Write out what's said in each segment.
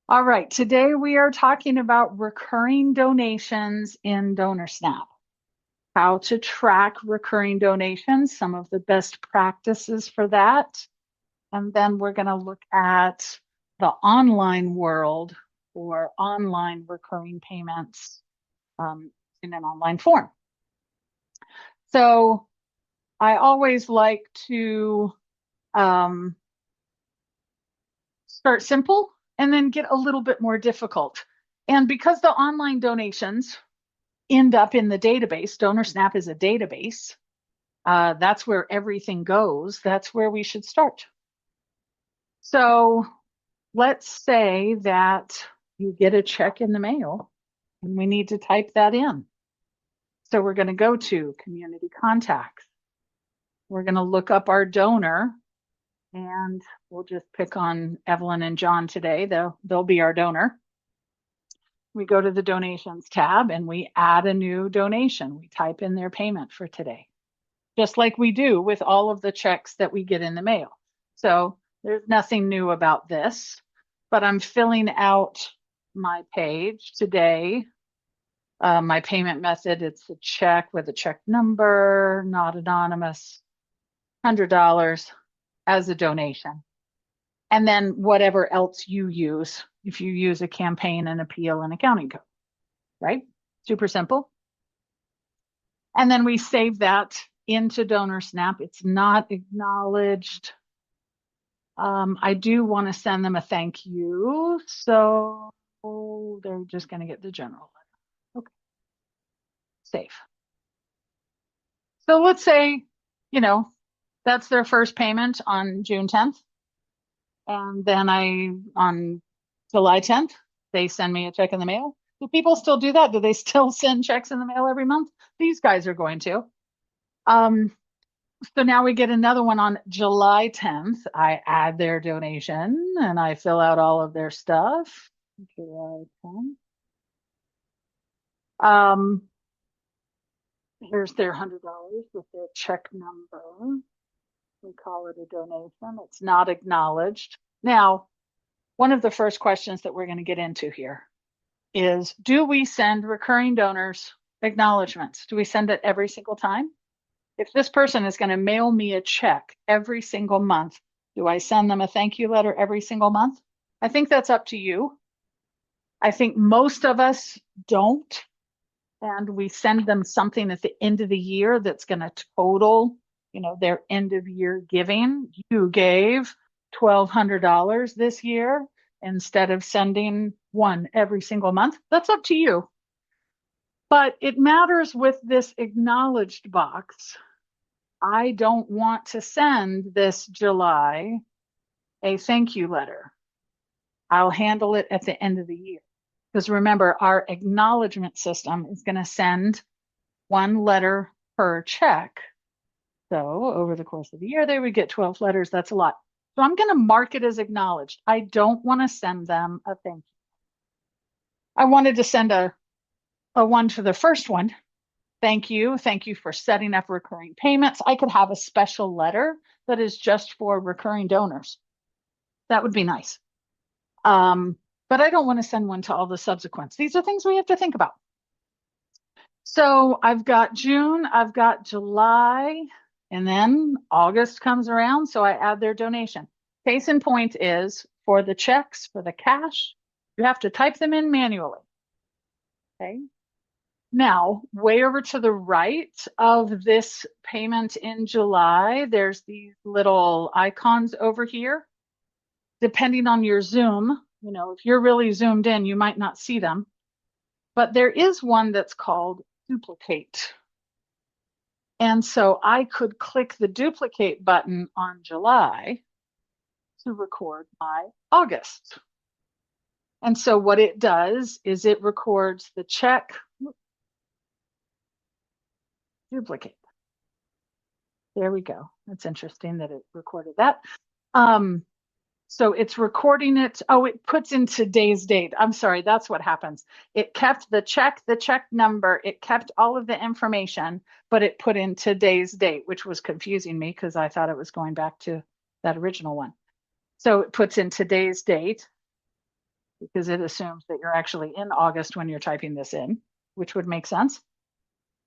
All right, today we are talking about recurring donations in DonorSnap, how to track recurring donations, some of the best practices for that. And then we're going to look at the online world for online recurring payments in an online form. So I always like to start simple and then get a little bit more difficult. And because the online donations end up in the database, DonorSnap is a database. That's where everything goes. That's where we should start. So let's say that you get a check in the mail and we need to type that in. So we're going to go to community contacts. We're going to look up our donor and we'll just pick on Evelyn and John today. They'll be our donor. We go to the donations tab and we add a new donation. We type in their payment for today, just like we do with all of the checks that we get in the mail. So there's nothing new about this, but I'm filling out my page today. My payment method, it's a check with a check number, not anonymous, $100 as a donation. And then whatever else you use, if you use a campaign, an appeal, and accounting code, right? Super simple. And then we save that into DonorSnap. It's not acknowledged. I do want to send them a thank you. So they're just going to get the general letter. Okay. Save. So let's say, that's their first payment on June 10th. And then on July 10th, they send me a check in the mail. Do people still do that? Do they still send checks in the mail every month? These guys are going to. So now we get another one on July 10th. I add their donation and I fill out all of their stuff. July 10th. Here's their $100 with their check number. We call it a donation. It's not acknowledged. Now, one of the first questions that we're going to get into here is, do we send recurring donors acknowledgments? Do we send it every single time? If this person is going to mail me a check every single month, do I send them a thank you letter every single month? I think that's up to you. I think most of us don't. And we send them something at the end of the year that's going to total, their end of year giving. You gave $1,200 this year instead of sending one every single month. That's up to you. But it matters with this acknowledged box. I don't want to send this July a thank you letter. I'll handle it at the end of the year. Because remember, our acknowledgement system is going to send one letter per check. So over the course of the year, they would get 12 letters. That's a lot. So I'm going to mark it as acknowledged. I don't want to send them a thank you. I wanted to send a one to the first one. Thank you. Thank you for setting up recurring payments. I could have a special letter that is just for recurring donors. That would be nice. But I don't want to send one to all the subsequents. These are things we have to think about. So I've got June, I've got July, and then August comes around. So I add their donation. Case in point is for the checks, for the cash, you have to type them in manually. Okay. Now, way over to the right of this payment in July, there's these little icons over here. Depending on your Zoom, if you're really zoomed in, you might not see them. But there is one that's called duplicate. And so I could click the duplicate button on July to record my August. And so what it does is it records the check. Duplicate. There we go. That's interesting that it recorded that. So it's recording it. Oh, it puts in today's date. I'm sorry. That's what happens. It kept the check number. It kept all of the information, but it put in today's date, which was confusing me because I thought it was going back to that original one. So it puts in today's date. because it assumes that you're actually in August when you're typing this in, which would make sense.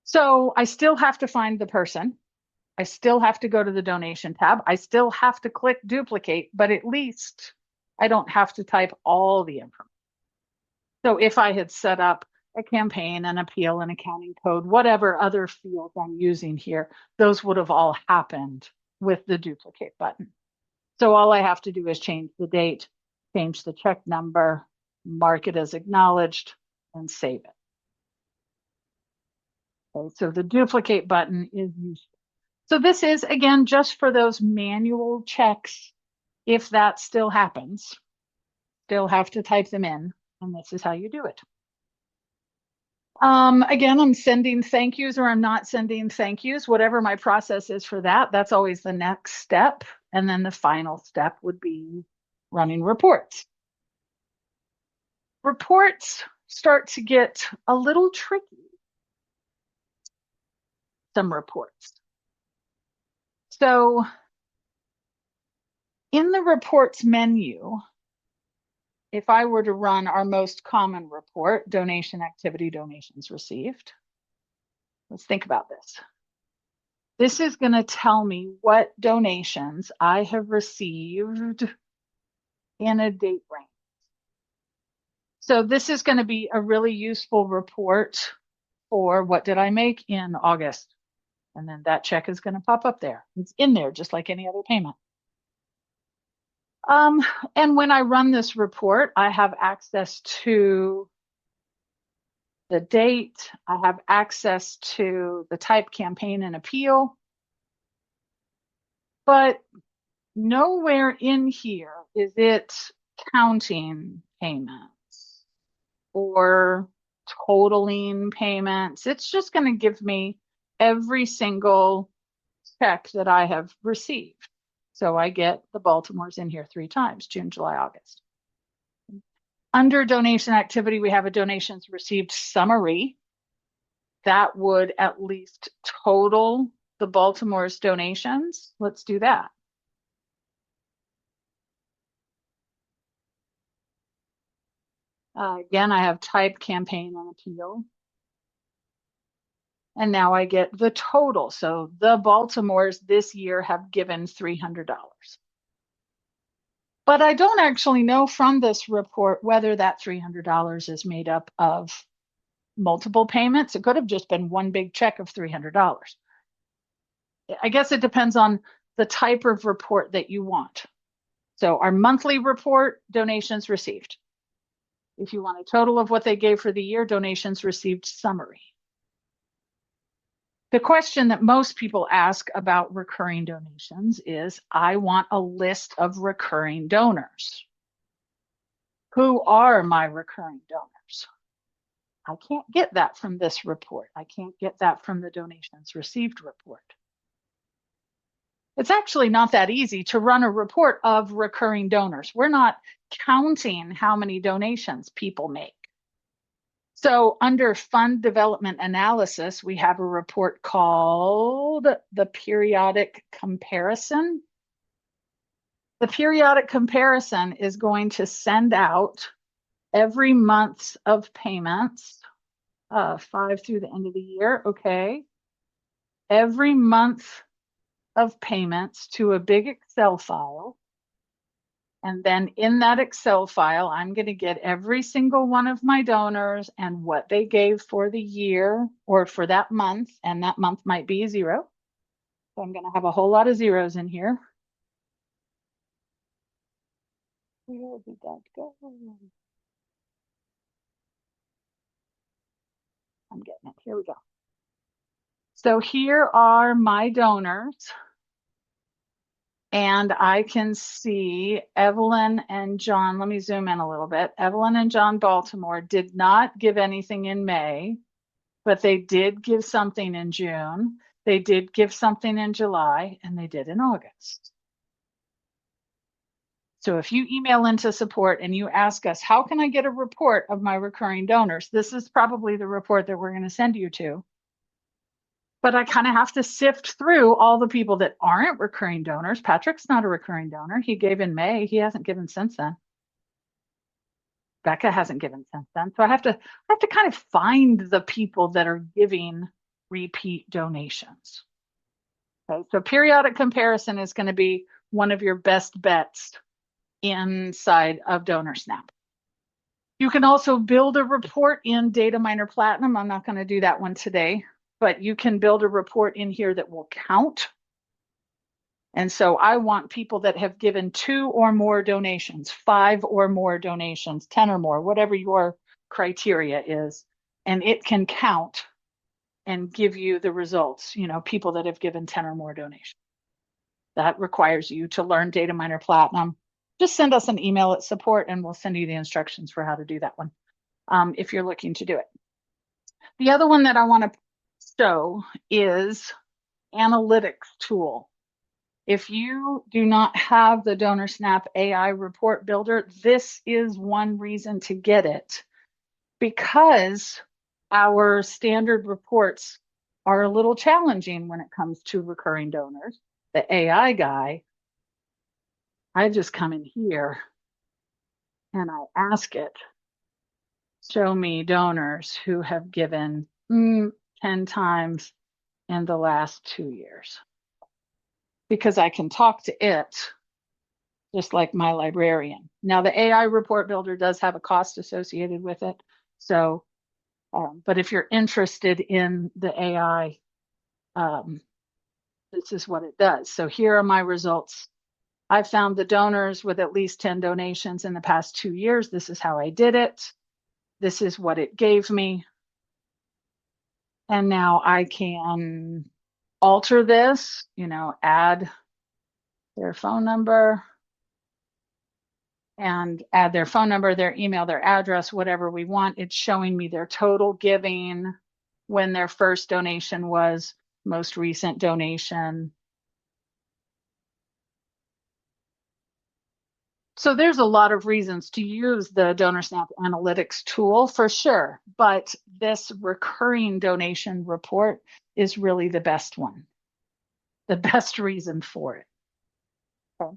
So I still have to find the person. I still have to go to the donation tab. I still have to click duplicate, but at least I don't have to type all the information. So if I had set up a campaign, an appeal, an accounting code, whatever other fields I'm using here, those would have all happened with the duplicate button. So all I have to do is change the date, change the check number, mark it as acknowledged, and save it. Okay, so the duplicate button is useful. So this is, again, just for those manual checks. If that still happens, still have to type them in, and this is how you do it. Again, I'm sending thank yous or I'm not sending thank yous, whatever my process is for that. That's always the next step. And then the final step would be running reports. Reports start to get a little tricky. Some reports. So in the reports menu, if I were to run our most common report, donation activity, donations received, let's think about this. This is going to tell me what donations I have received in a date range. So this is going to be a really useful report for what did I make in August? And then that check is going to pop up there. It's in there just like any other payment. And when I run this report, I have access to the date. I have access to the type, campaign, and appeal. But nowhere in here is it counting payments or totaling payments. It's just going to give me every single check that I have received. So I get the Baltimore's in here 3 times, June, July, August. Under donation activity, we have a donations received summary. That would at least total the Baltimore's donations. Let's do that. Again, I have type, campaign, and appeal. And now I get the total. So the Baltimore's this year have given $300. But I don't actually know from this report whether that $300 is made up of multiple payments. It could have just been one big check of $300. I guess it depends on the type of report that you want. So our monthly report, donations received. If you want a total of what they gave for the year, donations received summary. The question that most people ask about recurring donations is, I want a list of recurring donors. Who are my recurring donors? I can't get that from this report. I can't get that from the donations received report. It's actually not that easy to run a report of recurring donors. We're not counting how many donations people make. So under fund development analysis, we have a report called the periodic comparison. The periodic comparison is going to send out every month of payments, 5 through the end of the year, okay. Every month of payments to a big Excel file. And then in that Excel file, I'm going to get every single one of my donors and what they gave for the year or for that month. And that month might be 0. So I'm going to have a whole lot of zeros in here. Where did that go? I'm getting it. Here we go. So here are my donors. And I can see Evelyn and John. Let me zoom in a little bit. Evelyn and John Baltimore did not give anything in May, but they did give something in June. They did give something in July, and they did in August. So if you email into support and you ask us, how can I get a report of my recurring donors? This is probably the report that we're going to send you to. But I kind of have to sift through all the people that aren't recurring donors. Patrick's not a recurring donor. He gave in May. He hasn't given since then. Becca hasn't given since then. So I have to kind of find the people that are giving repeat donations. Okay, so periodic comparison is going to be one of your best bets inside of DonorSnap. You can also build a report in Data Platinum. I'm not going to do that one today, but you can build a report in here that will count. And so I want people that have given 2 or more donations, 5 or more donations, 10 or more, whatever your criteria is, and it can count and give you the results, people that have given 10 or more donations. That requires you to learn Data Platinum. Just send us an email at support and we'll send you the instructions for how to do that one if you're looking to do it. The other one that I want to show is analytics tool. If you do not have the DonorSnap AI report builder, this is one reason to get it, because our standard reports are a little challenging when it comes to recurring donors. The AI guy, I just come in here and I ask it, show me donors who have given 10 times in the last 2 years. Because I can talk to it just like my librarian. Now, the AI report builder does have a cost associated with it. So, but if you're interested in the AI, this is what it does. So here are my results. I found the donors with at least 10 donations in the past 2 years. This is how I did it. This is what it gave me. And now I can alter this, add their phone number and add their phone number, their email, their address, whatever we want. It's showing me their total giving, when their first donation was, most recent donation. So there's a lot of reasons to use the DonorSnap analytics tool for sure, but this recurring donation report is really the best one, the best reason for it. Okay.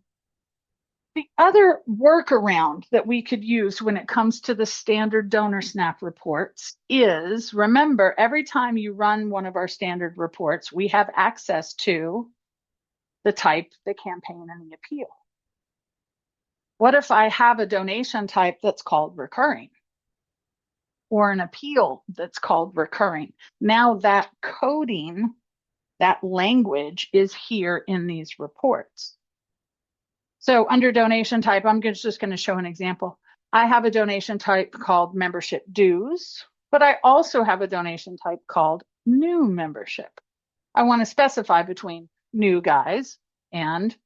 The other workaround that we could use when it comes to the standard DonorSnap reports is, remember, every time you run one of our standard reports, we have access to the type, the campaign, and the appeal. What if I have a donation type that's called recurring, or an appeal that's called recurring? Now that coding, that language is here in these reports. So under donation type, I'm just going to show an example. I have a donation type called membership dues, but I also have a donation type called new membership. I want to specify between new guys and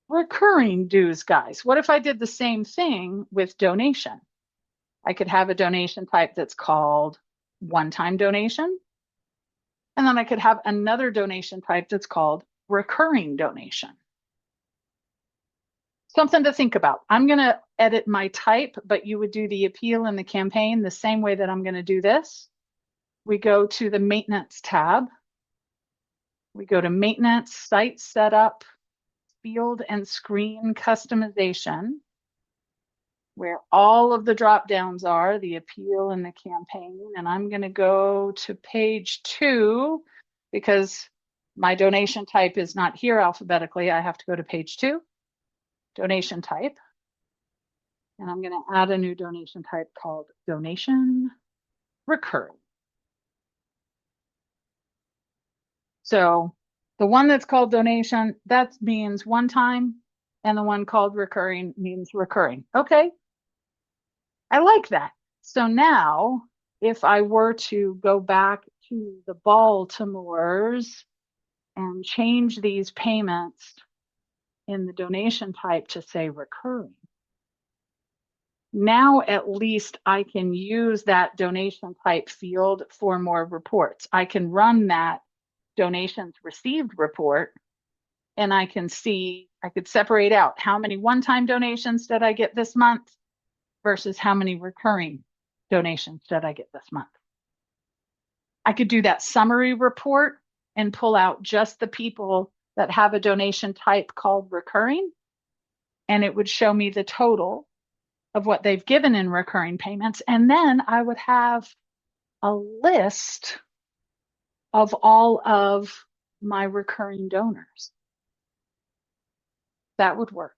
recurring dues guys. What if I did the same thing with donation? I could have a donation type that's called one-time donation, and then I could have another donation type that's called recurring donation. Something to think about. I'm going to edit my type, but you would do the appeal and the campaign the same way that I'm going to do this. We go to the maintenance tab. We go to maintenance, site setup, field and screen customization, where all of the drop downs are, the appeal and the campaign. And I'm going to go to page 2 because my donation type is not here alphabetically. I have to go to page 2, donation type. And I'm going to add a new donation type called donation recurring. So the one that's called donation, that means one time, and the one called recurring means recurring. Okay, I like that. So now, if I were to go back to the Baltimore's and change these payments in the donation type to say recurring, now at least I can use that donation type field for more reports. I can run that donations received report, and I can see, I could separate out how many one-time donations did I get this month versus how many recurring donations did I get this month. I could do that summary report and pull out just the people that have a donation type called recurring, and it would show me the total of what they've given in recurring payments. And then I would have a list of all of my recurring donors. That would work.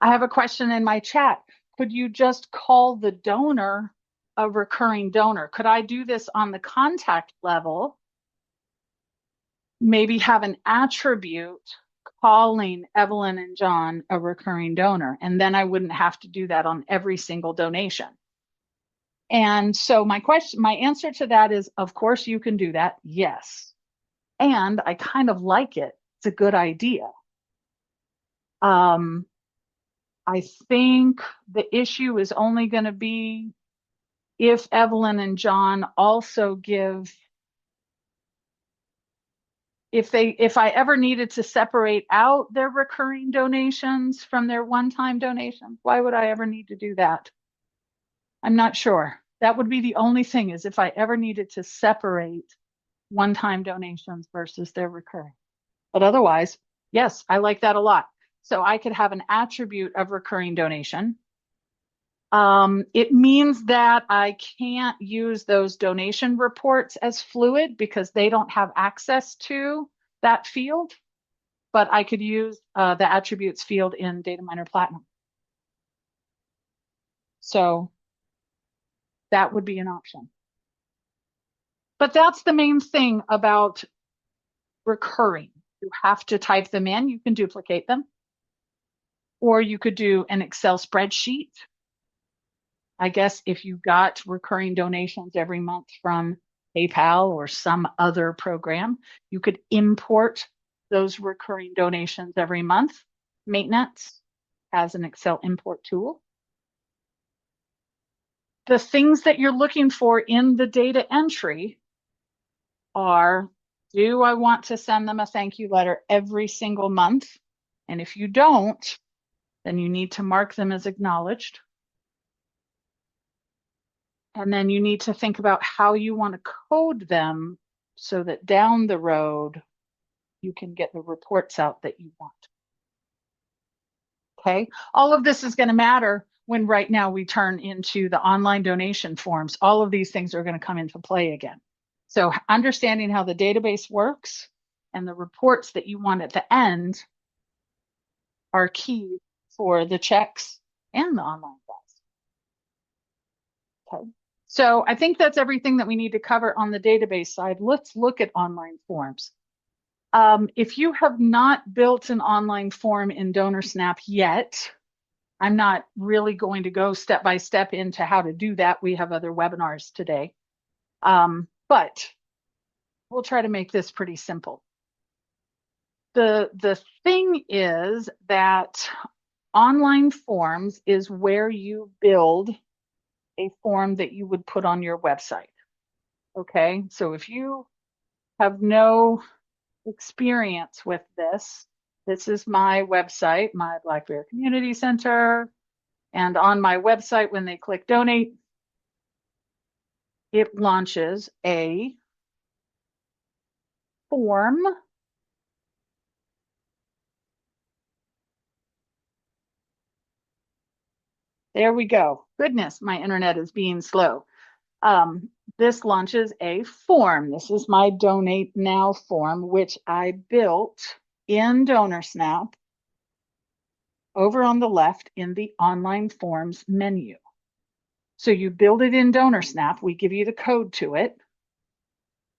I have a question in my chat. Could you just call the donor a recurring donor? Could I do this on the contact level? Maybe have an attribute calling Evelyn and John a recurring donor, and then I wouldn't have to do that on every single donation. And so my answer to that is, of course you can do that. Yes. And I kind of like it. It's a good idea. I think the issue is only going to be if Evelyn and John also give, if I ever needed to separate out their recurring donations from their one-time donations, why would I ever need to do that? I'm not sure. That would be the only thing, is if I ever needed to separate one-time donations versus their recurring. But otherwise, yes, I like that a lot. So I could have an attribute of recurring donation. It means that I can't use those donation reports as fluid because they don't have access to that field, but I could use the attributes field in Data Miner Platinum. So that would be an option. But that's the main thing about recurring. You have to type them in. You can duplicate them. Or you could do an Excel spreadsheet. I guess if you got recurring donations every month from PayPal or some other program, you could import those recurring donations every month. Maintenance has an Excel import tool. The things that you're looking for in the data entry are, do I want to send them a thank you letter every single month? And if you don't, then you need to mark them as acknowledged. And then you need to think about how you want to code them so that down the road, you can get the reports out that you want. Okay, all of this is going to matter when right now we turn into the online donation forms. All of these things are going to come into play again. So understanding how the database works and the reports that you want at the end are key for the checks and the online files. Okay, so I think that's everything that we need to cover on the database side. Let's look at online forms. If you have not built an online form in DonorSnap yet, I'm not really going to go step by step into how to do that. We have other webinars today. But we'll try to make this pretty simple. The thing is that online forms is where you build a form that you would put on your website. Okay, so if you have no experience with this, this is my website, my Black Bear Community Center. And on my website, when they click donate, it launches a form. There we go. Goodness, my internet is being slow. This launches a form. This is my Donate Now form, which I built in DonorSnap over on the left in the online forms menu. So you build it in DonorSnap. We give you the code to it.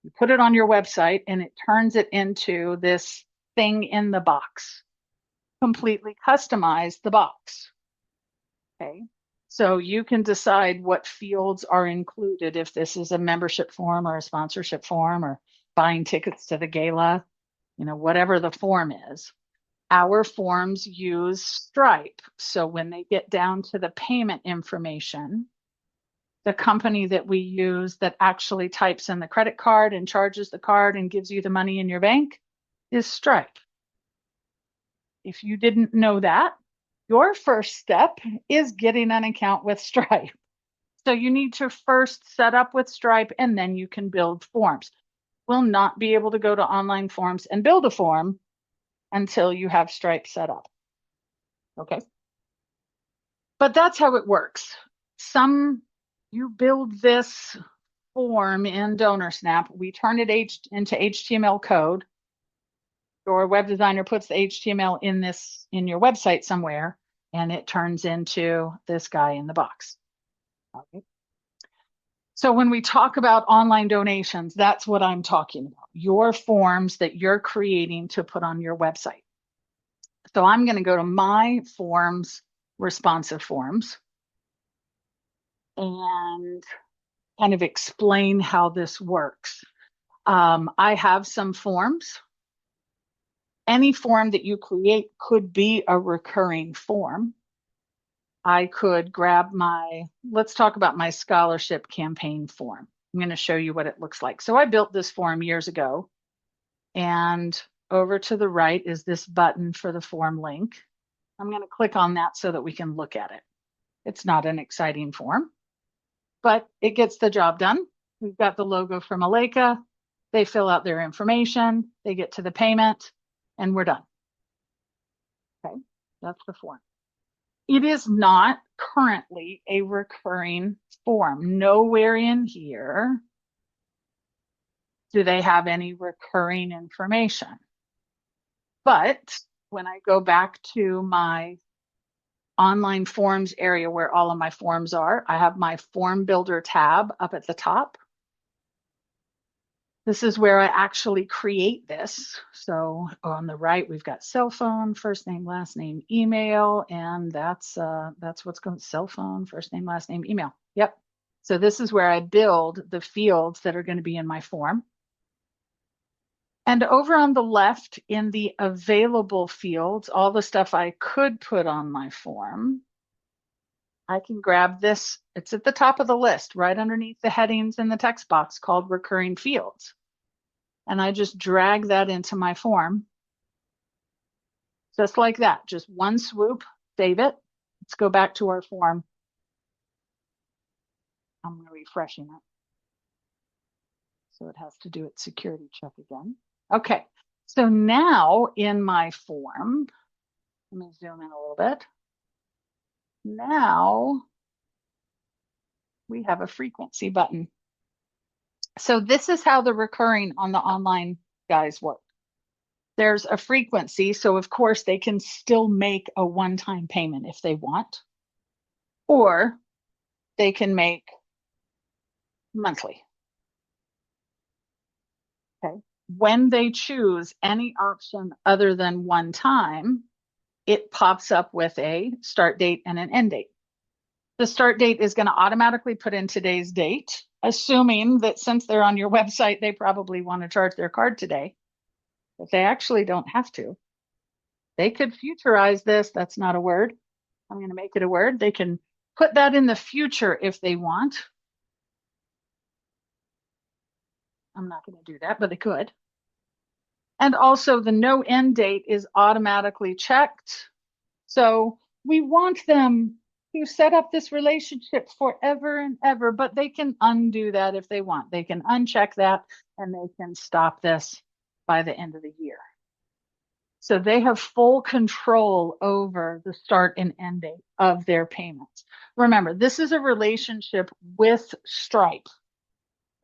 You put it on your website and it turns it into this thing in the box. Completely customize the box. Okay. So you can decide what fields are included, if this is a membership form or a sponsorship form or buying tickets to the gala, you know, whatever the form is. Our forms use Stripe. So when they get down to the payment information, the company that we use that actually types in the credit card and charges the card and gives you the money in your bank is Stripe. If you didn't know that, your first step is getting an account with Stripe. So you need to first set up with Stripe and then you can build forms. We'll not be able to go to online forms and build a form until you have Stripe set up. Okay. But that's how it works. You build this form in DonorSnap, we turn it into HTML code. Your web designer puts the HTML in your website somewhere, and it turns into this guy in the box. Okay. So when we talk about online donations, that's what I'm talking about. Your forms that you're creating to put on your website. So I'm going to go to my forms, responsive forms, and kind of explain how this works. I have some forms. Any form that you create could be a recurring form. I could grab let's talk about my scholarship campaign form. I'm going to show you what it looks like. So I built this form years ago, and over to the right is this button for the form link. I'm going to click on that so that we can look at it. It's not an exciting form, but it gets the job done. We've got the logo from Aleka. They fill out their information, they get to the payment, and we're done. Okay, that's the form. It is not currently a recurring form. Nowhere in here do they have any recurring information. But when I go back to my online forms area where all of my forms are, I have my form builder tab up at the top. This is where I actually create this. So on the right, we've got cell phone, first name, last name, email, and that's what's going cell phone, first name, last name, email. Yep. So this is where I build the fields that are going to be in my form. And over on the left in the available fields, all the stuff I could put on my form, I can grab this. It's at the top of the list, right underneath the headings in the text box called recurring fields. And I just drag that into my form. Just like that, just one swoop, save it. Let's go back to our form. I'm refreshing it. So it has to do its security check again. Okay, so now in my form, let me zoom in a little bit. Now we have a frequency button. So this is how the recurring on the online guys work. There's a frequency, so of course they can still make a one-time payment if they want, or they can make monthly. Okay. When they choose any option other than one time, it pops up with a start date and an end date. The start date is going to automatically put in today's date, assuming that since they're on your website, they probably want to charge their card today, but they actually don't have to. They could futurize this. That's not a word. I'm going to make it a word. They can put that in the future if they want. I'm not going to do that, but they could. And also the no end date is automatically checked. So we want them to set up this relationship forever and ever, but they can undo that if they want. They can uncheck that and they can stop this by the end of the year. So they have full control over the start and end date of their payments. Remember, this is a relationship with Stripe.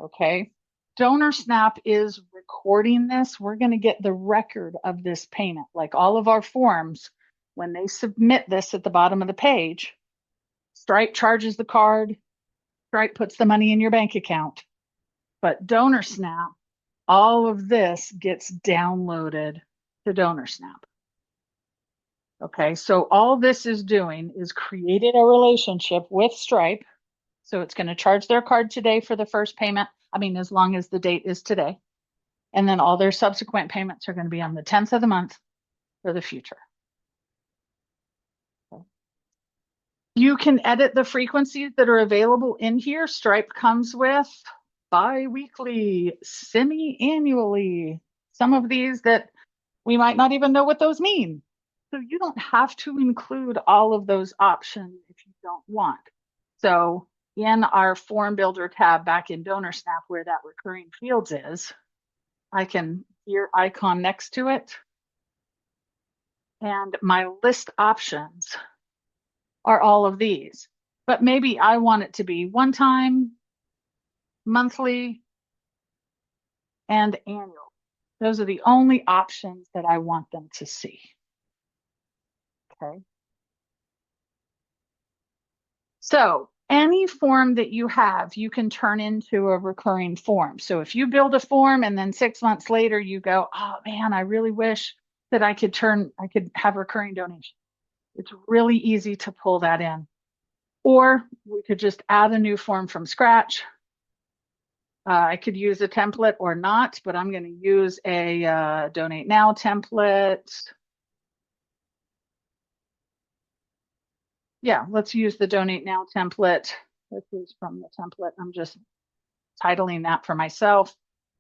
Okay. DonorSnap is recording this. We're going to get the record of this payment. Like all of our forms, when they submit this at the bottom of the page, Stripe charges the card, Stripe puts the money in your bank account. But DonorSnap, all of this gets downloaded to DonorSnap. Okay, so all this is doing is creating a relationship with Stripe. So it's going to charge their card today for the first payment. I mean, as long as the date is today. And then all their subsequent payments are going to be on the 10th of the month for the future. Okay. You can edit the frequencies that are available in here. Stripe comes with bi-weekly, semi-annually, some of these that we might not even know what those mean. So you don't have to include all of those options if you don't want. So in our form builder tab back in DonorSnap where that recurring fields is, I can your icon next to it. And my list options are all of these. But maybe I want it to be one time, monthly, and annual. Those are the only options that I want them to see. Okay. So any form that you have, you can turn into a recurring form. So if you build a form and then 6 months later you go, oh man, I really wish that I could have recurring donation. It's really easy to pull that in. Or we could just add a new form from scratch. I could use a template or not, but I'm going to use a Donate Now template. Yeah, let's use the Donate Now template. This is from the template. I'm just titling that for myself.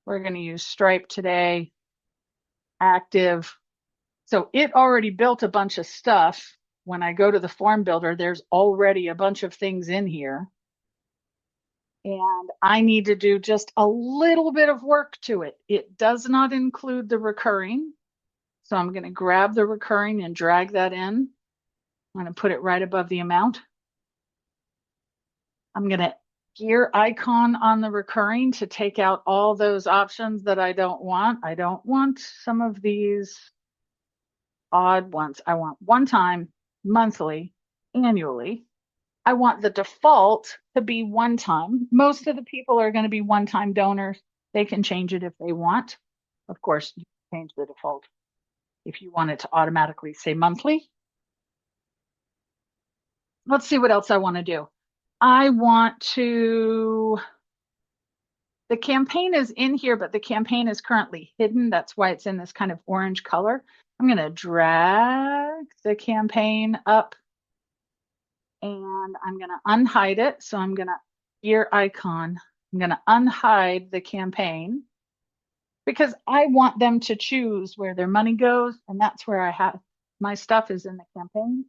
We're going to use Stripe today, active. So it already built a bunch of stuff. When I go to the form builder, there's already a bunch of things in here. And I need to do just a little bit of work to it. It does not include the recurring. So I'm going to grab the recurring and drag that in. I'm going to put it right above the amount. I'm going to gear icon on the recurring to take out all those options that I don't want. I don't want some of these odd ones. I want one time, monthly, annually. I want the default to be one time. Most of the people are going to be one-time donors. They can change it if they want. Of course, you can change the default if you want it to automatically say monthly. Let's see what else I want to do. I want to, the campaign is in here, but the campaign is currently hidden. That's why it's in this kind of orange color. I'm going to drag the campaign up and I'm going to unhide it. So I'm going to gear icon. I'm going to unhide the campaign because I want them to choose where their money goes. And that's where I have my stuff is in the campaign.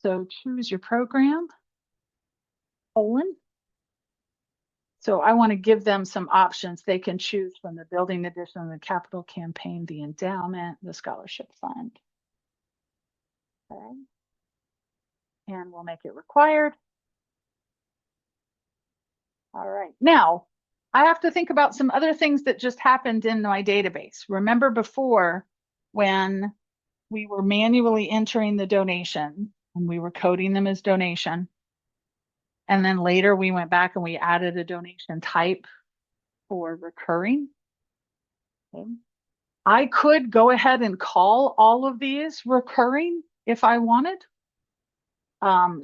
So choose your program, colon. So I want to give them some options. They can choose from the building edition, the capital campaign, the endowment, the scholarship fund. Okay. And we'll make it required. All right. Now, I have to think about some other things that just happened in my database. Remember before when we were manually entering the donation and we were coding them as donation. And then later we went back and we added a donation type for recurring. Okay. I could go ahead and call all of these recurring if I wanted.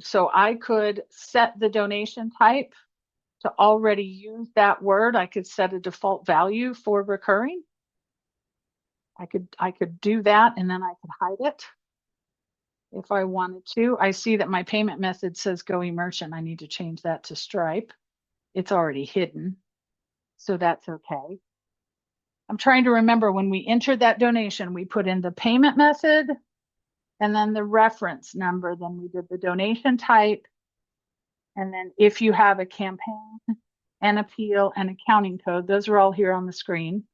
So I could set the donation type to already use that word. I could set a default value for recurring. I could do that and then I could hide it if I wanted to. I see that my payment method says Go eMerchant. I need to change that to Stripe. It's already hidden, so that's okay. I'm trying to remember when we entered that donation, we put in the payment method and then the reference number. Then we did the donation type. And then if you have a campaign, an appeal, and accounting code, those are all here on the screen.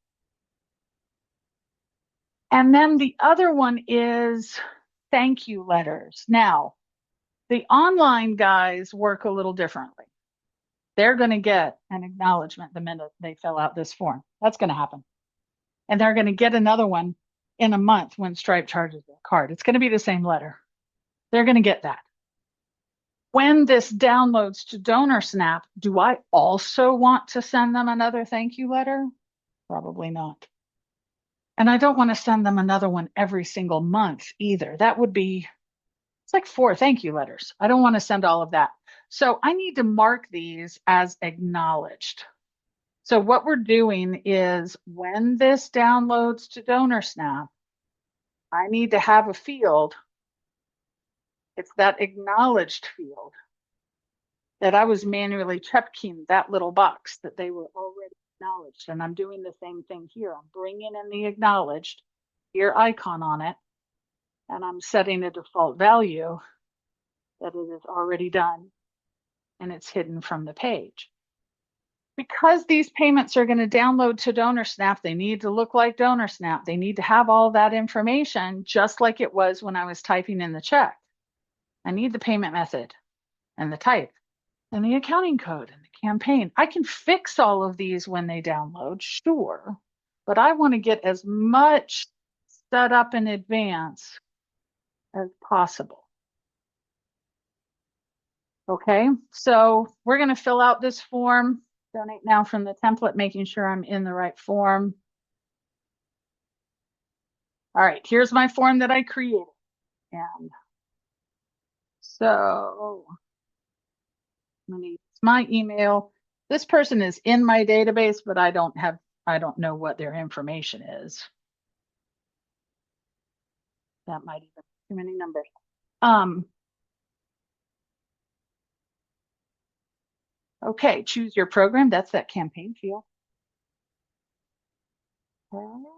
And then the other one is thank you letters. Now, the online guys work a little differently. They're going to get an acknowledgement the minute they fill out this form. That's going to happen. And they're going to get another one in a month when Stripe charges their card. It's going to be the same letter. They're going to get that. When this downloads to DonorSnap, do I also want to send them another thank you letter? Probably not. And I don't want to send them another one every single month either. That would be, it's like 4 thank you letters. I don't want to send all of that. So I need to mark these as acknowledged. So what we're doing is when this downloads to DonorSnap, I need to have a field. It's that acknowledged field that I was manually checking that little box that they were already acknowledged. And I'm doing the same thing here. I'm bringing in the acknowledged, your icon on it, and I'm setting a default value that it is already done and it's hidden from the page. Because these payments are going to download to DonorSnap, they need to look like DonorSnap. They need to have all that information just like it was when I was typing in the check. I need the payment method and the type and the accounting code and the campaign. I can fix all of these when they download, sure, but I want to get as much set up in advance as possible. Okay, so we're going to fill out this form, donate now from the template, making sure I'm in the right form. All right, here's my form that I created. And so I'm going to use my email. This person is in my database, but I don't know what their information is. That might even be too many numbers. Okay, choose your program. That's that campaign field.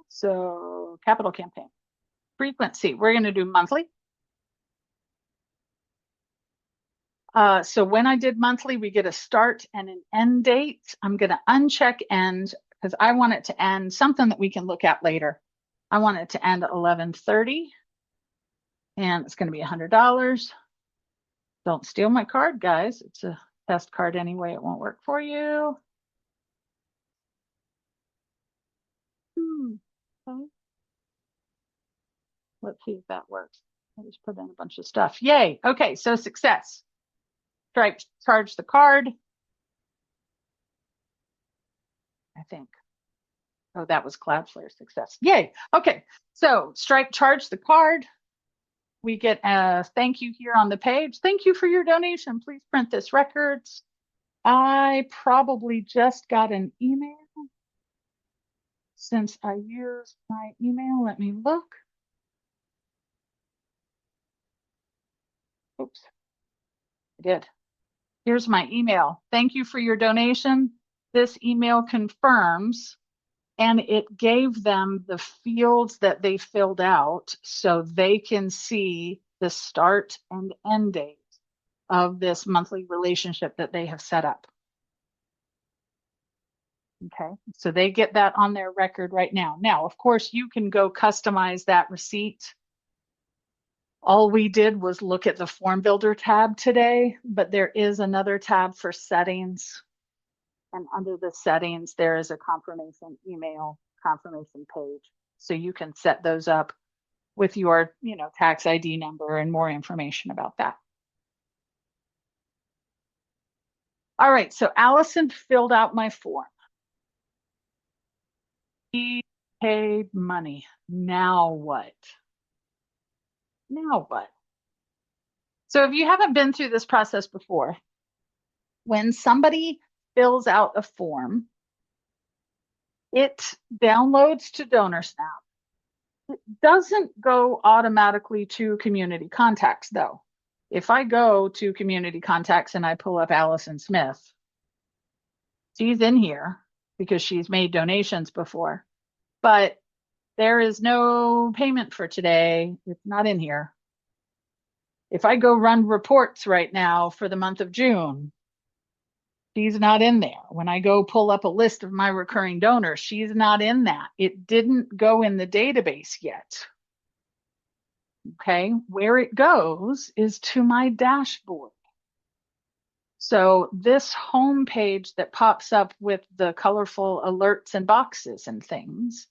So capital campaign. Frequency, we're going to do monthly. So when I did monthly, we get a start and an end date. I'm going to uncheck end because I want it to end something that we can look at later. I want it to end at 11:30 and it's going to be $100. Don't steal my card, guys. It's a test card anyway. It won't work for you. Okay. Let's see if that works. I just put in a bunch of stuff. Yay. Okay, so success. Stripe charge the card. I think. Oh, that was Cloudflare success. Yay. Okay, so Stripe charged the card. We get a thank you here on the page. Thank you for your donation. Please print this records. I probably just got an email since I used my email. Let me look. Oops, I did. Here's my email. Thank you for your donation. This email confirms, and it gave them the fields that they filled out so they can see the start and end date of this monthly relationship that they have set up. Okay, so they get that on their record right now. Now, of course, you can go customize that receipt. All we did was look at the form builder tab today, but there is another tab for settings. And under the settings, there is a confirmation email confirmation page. So you can set those up with your, tax ID number and more information about that. All right, so Allison filled out my form. He paid money. Now what? Now what? So if you haven't been through this process before, when somebody fills out a form, it downloads to DonorSnap. It doesn't go automatically to community contacts, though. If I go to community contacts and I pull up Allison Smith, she's in here because she's made donations before, but there is no payment for today. It's not in here. If I go run reports right now for the month of June, she's not in there. When I go pull up a list of my recurring donors, she's not in that. It didn't go in the database yet. Okay, where it goes is to my dashboard. So this home page that pops up with the colorful alerts and boxes and things,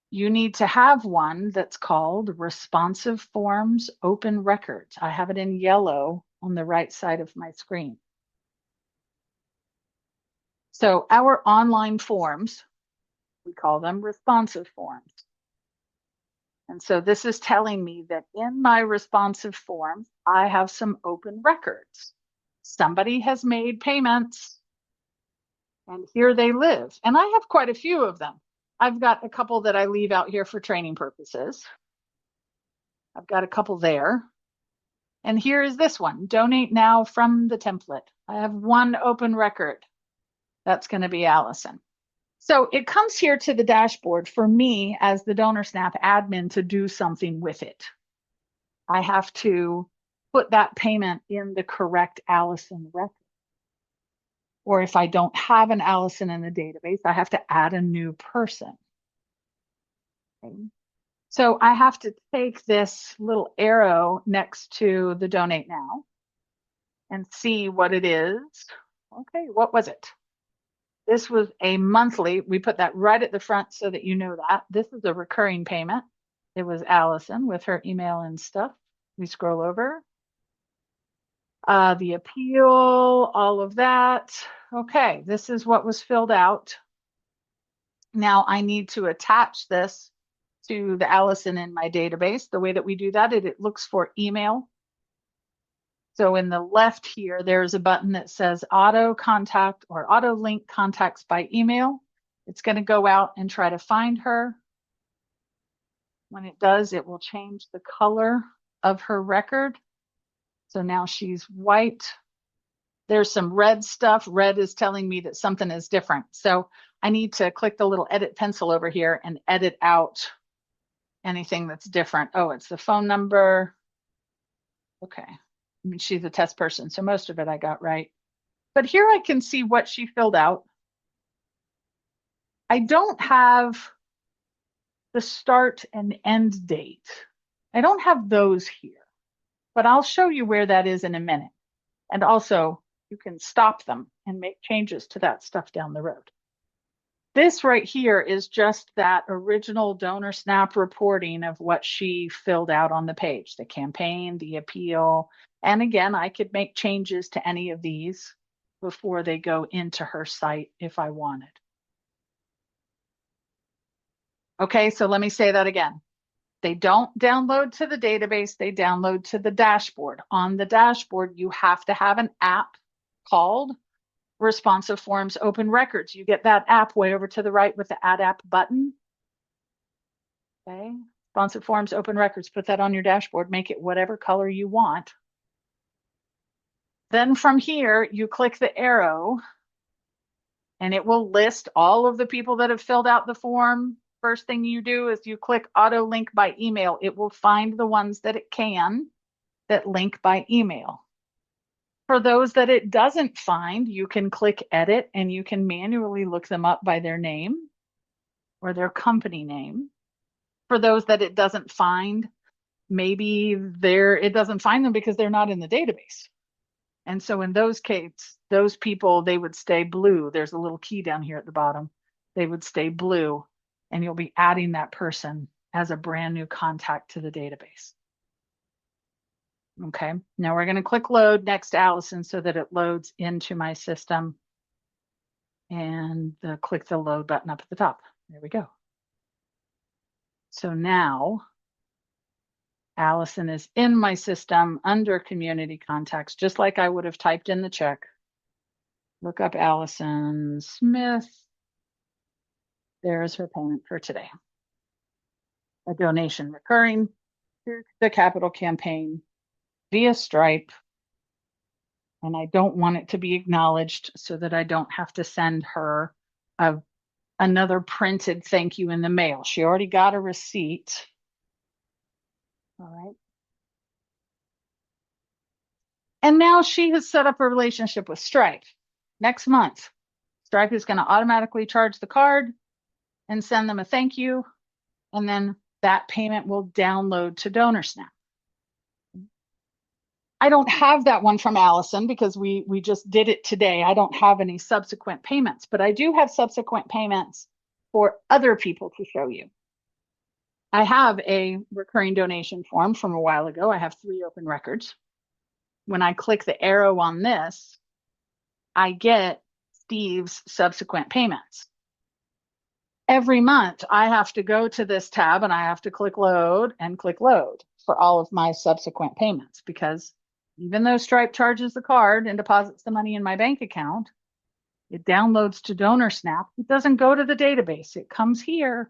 you need to have one that's called Responsive Forms Open Records. I have it in yellow on the right side of my screen. So our online forms, we call them responsive forms. And so this is telling me that in my responsive form, I have some open records. Somebody has made payments and here they live. And I have quite a few of them. I've got a couple that I leave out here for training purposes. I've got a couple there. And here is this one, donate now from the template. I have one open record. That's going to be Allison. So it comes here to the dashboard for me as the DonorSnap admin to do something with it. I have to put that payment in the correct Allison record. Or if I don't have an Allison in the database, I have to add a new person. Okay. So I have to take this little arrow next to the donate now and see what it is. Okay, what was it? This was a monthly. We put that right at the front so that you know that. This is a recurring payment. It was Allison with her email and stuff. We scroll over. The appeal, all of that. Okay, this is what was filled out. Now I need to attach this to the Allison in my database. The way that we do that, it looks for email. So in the left here, there's a button that says auto contact or auto link contacts by email. It's going to go out and try to find her. When it does, it will change the color of her record. So now she's white. There's some red stuff. Red is telling me that something is different. So I need to click the little edit pencil over here and edit out anything that's different. Oh, it's the phone number. Okay. I mean, she's a test person, so most of it I got right. But here I can see what she filled out. I don't have the start and end date. I don't have those here, but I'll show you where that is in a minute. And also, you can stop them and make changes to that stuff down the road. This right here is just that original DonorSnap reporting of what she filled out on the page, the campaign, the appeal. And again, I could make changes to any of these before they go into her site if I wanted. Okay, so let me say that again. They don't download to the database, they download to the dashboard. On the dashboard, you have to have an app called Responsive Forms Open Records. You get that app way over to the right with the Add App button. Okay, Responsive Forms Open Records, put that on your dashboard, make it whatever color you want. Then from here, you click the arrow and it will list all of the people that have filled out the form. First thing you do is you click auto link by email. It will find the ones that it can that link by email. For those that it doesn't find, you can click edit and you can manually look them up by their name or their company name. For those that it doesn't find, maybe it doesn't find them because they're not in the database. And so in those cases, those people, they would stay blue. There's a little key down here at the bottom. They would stay blue and you'll be adding that person as a brand new contact to the database. Okay, now we're going to click load next to Allison so that it loads into my system and click the load button up at the top. There we go. So now Allison is in my system under community contacts, just like I would have typed in the check. Look up Allison Smith. There's her payment for today. A donation recurring to the capital campaign via Stripe. And I don't want it to be acknowledged so that I don't have to send her another printed thank you in the mail. She already got a receipt. All right. And now she has set up a relationship with Stripe. Next month, Stripe is going to automatically charge the card and send them a thank you. And then that payment will download to DonorSnap. I don't have that one from Allison because we just did it today. I don't have any subsequent payments, but I do have subsequent payments for other people to show you. I have a recurring donation form from a while ago. I have 3 open records. When I click the arrow on this, I get Steve's subsequent payments. Every month, I have to go to this tab and I have to click load for all of my subsequent payments, because even though Stripe charges the card and deposits the money in my bank account, it downloads to DonorSnap. It doesn't go to the database. It comes here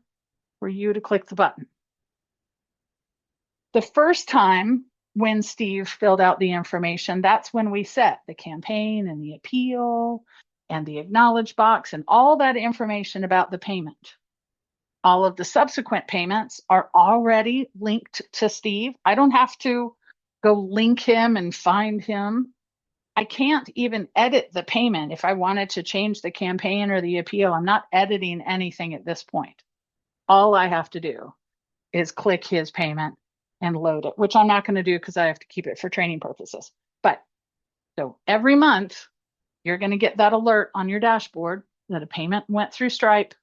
for you to click the button. The first time when Steve filled out the information, that's when we set the campaign and the appeal and the acknowledge box and all that information about the payment. All of the subsequent payments are already linked to Steve. I don't have to go link him and find him. I can't even edit the payment if I wanted to change the campaign or the appeal. I'm not editing anything at this point. All I have to do is click his payment and load it, which I'm not going to do because I have to keep it for training purposes. But so every month, you're going to get that alert on your dashboard that a payment went through Stripe,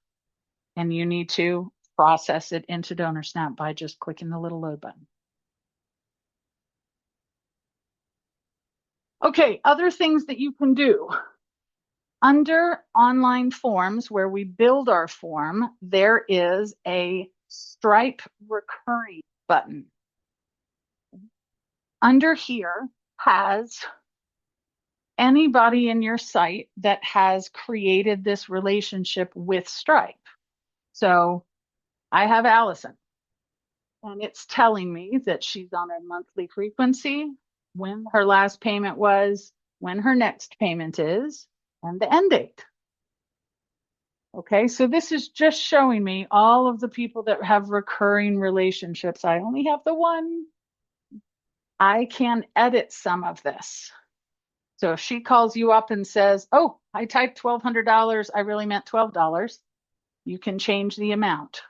and you need to process it into DonorSnap by just clicking the little load button. Okay, other things that you can do. Under online forms where we build our form, there is a Stripe recurring button. Under here has anybody in your site that has created this relationship with Stripe. So I have Allison, and it's telling me that she's on a monthly frequency, when her last payment was, when her next payment is, and the end date. Okay, so this is just showing me all of the people that have recurring relationships. I only have the one. I can edit some of this. So if she calls you up and says, oh, I typed $1,200, I really meant $12, you can change the amount.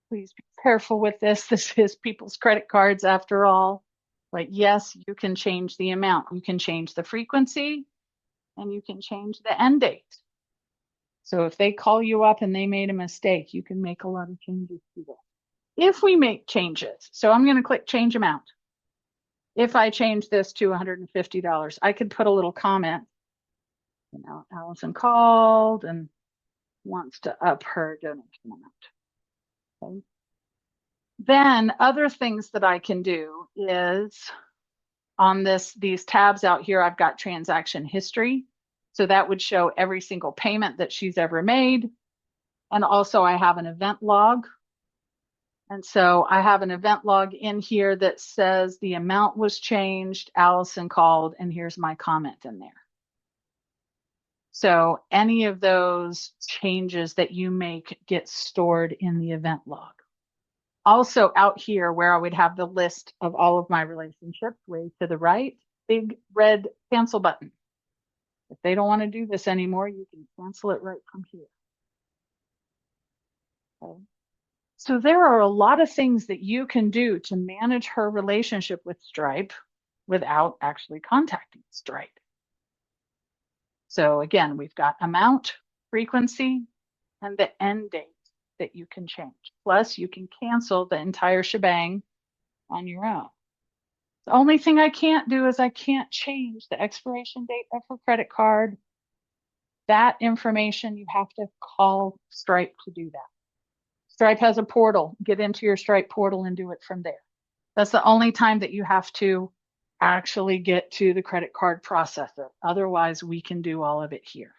Please be careful with this. This is people's credit cards after all. But yes, you can change the amount. You can change the frequency, and you can change the end date. So if they call you up and they made a mistake, you can make a lot of changes to this. If we make changes, so I'm going to click change amount. If I change this to $150, I could put a little comment. You know, Allison called and wants to up her donation amount. Okay. Then other things that I can do is on these tabs out here, I've got transaction history. So that would show every single payment that she's ever made. And also I have an event log. And so I have an event log in here that says the amount was changed, Allison called, and here's my comment in there. So any of those changes that you make get stored in the event log. Also out here where I would have the list of all of my relationships, way to the right, big red cancel button. If they don't want to do this anymore, you can cancel it right from here. Okay. So there are a lot of things that you can do to manage her relationship with Stripe without actually contacting Stripe. So again, we've got amount, frequency, and the end date that you can change. Plus, you can cancel the entire shebang on your own. The only thing I can't do is I can't change the expiration date of her credit card. That information, you have to call Stripe to do that. Stripe has a portal. Get into your Stripe portal and do it from there. That's the only time that you have to actually get to the credit card processor. Otherwise, we can do all of it here.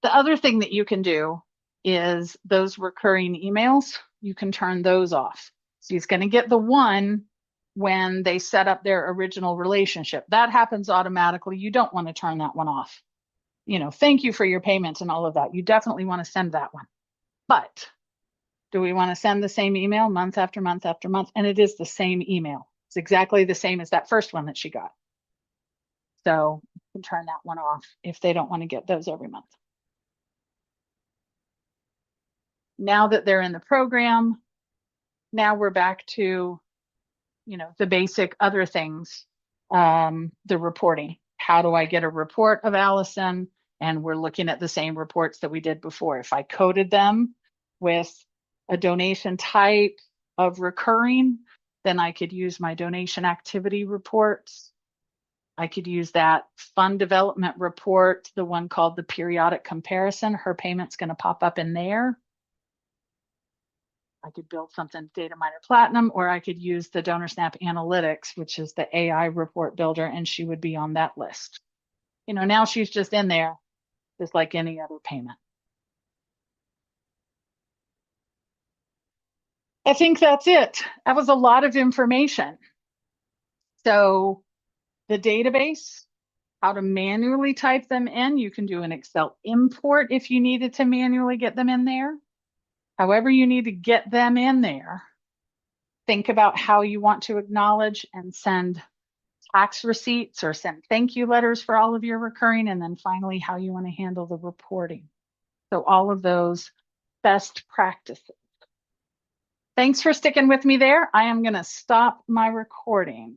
The other thing that you can do is those recurring emails. You can turn those off. So he's going to get the one when they set up their original relationship. That happens automatically. You don't want to turn that one off. You know, thank you for your payments and all of that. You definitely want to send that one. But do we want to send the same email month after month after month? And it is the same email. It's exactly the same as that first one that she got. So you can turn that one off if they don't want to get those every month. Now that they're in the program, now we're back to, you know, the basic other things, the reporting. How do I get a report of Allison? And we're looking at the same reports that we did before. If I coded them with a donation type of recurring, then I could use my donation activity reports. I could use that fund development report, the one called the periodic comparison. Her payment's going to pop up in there. I could build something data miner platinum, or I could use the DonorSnap analytics, which is the AI report builder, and she would be on that list. You know, now she's just in there, just like any other payment. I think that's it. That was a lot of information. So the database, how to manually type them in. You can do an Excel import if you needed to manually get them in there. However you need to get them in there, think about how you want to acknowledge and send tax receipts or send thank you letters for all of your recurring, and then finally how you want to handle the reporting. So all of those best practices. Thanks for sticking with me there. I am going to stop my recording.